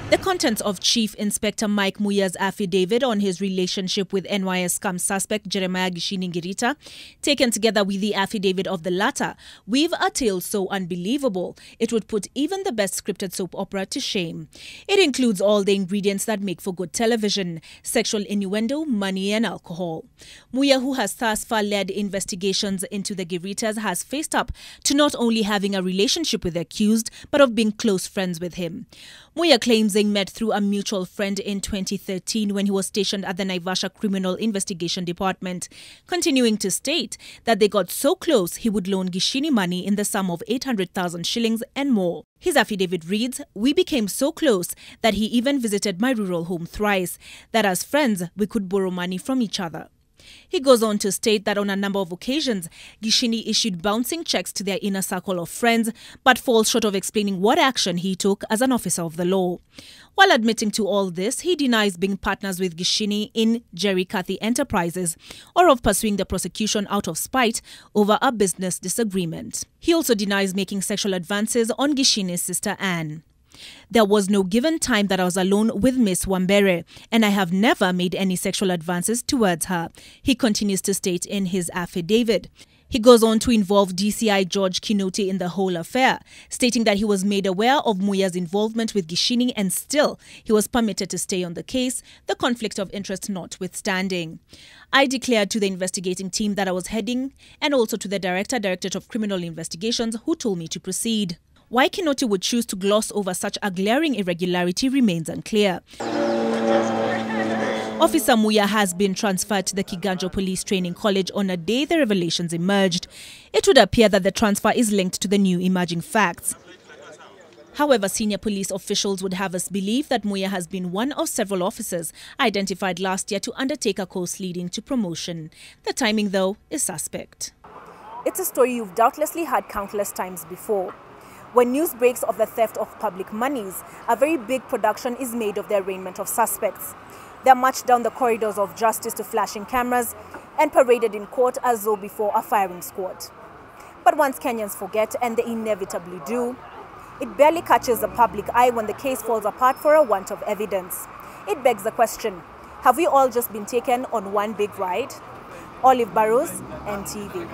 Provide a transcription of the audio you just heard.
The contents of Chief Inspector Mike Muia's affidavit on his relationship with NYS scam suspect Jeremiah Gicini Ngirita, taken together with the affidavit of the latter, weave a tale so unbelievable it would put even the best scripted soap opera to shame. It includes all the ingredients that make for good television: sexual innuendo, money and alcohol. Muia, who has thus far led investigations into the Ngiritas, has faced up to not only having a relationship with the accused, but of being close friends with him. Muia claims they met through a mutual friend in 2013 when he was stationed at the Naivasha Criminal Investigation Department, continuing to state that they got so close he would loan Gicini money in the sum of 800,000 shillings and more. His affidavit reads, "We became so close that he even visited my rural home thrice, that as friends we could borrow money from each other." He goes on to state that on a number of occasions, Gicini issued bouncing checks to their inner circle of friends, but falls short of explaining what action he took as an officer of the law. While admitting to all this, he denies being partners with Gicini in Jerry Cathy Enterprises or of pursuing the prosecution out of spite over a business disagreement. He also denies making sexual advances on Gicini's sister Anne. "There was no given time that I was alone with Miss Wambere, and I have never made any sexual advances towards her," he continues to state in his affidavit. He goes on to involve DCI George Kinoti in the whole affair, stating that he was made aware of Muia's involvement with Gicini and still he was permitted to stay on the case, the conflict of interest notwithstanding. "I declared to the investigating team that I was heading and also to the Directorate of Criminal Investigations, who told me to proceed." Why Kinoti would choose to gloss over such a glaring irregularity remains unclear. Officer Muia has been transferred to the Kiganjo Police Training College on a day the revelations emerged. It would appear that the transfer is linked to the new emerging facts. However, senior police officials would have us believe that Muia has been one of several officers identified last year to undertake a course leading to promotion. The timing, though, is suspect. It's a story you've doubtlessly heard countless times before. When news breaks of the theft of public monies, a very big production is made of the arraignment of suspects. They're marched down the corridors of justice to flashing cameras and paraded in court as though before a firing squad. But once Kenyans forget, and they inevitably do, it barely catches the public eye when the case falls apart for a want of evidence. It begs the question, have we all just been taken on one big ride? Olive Burrows, NTV.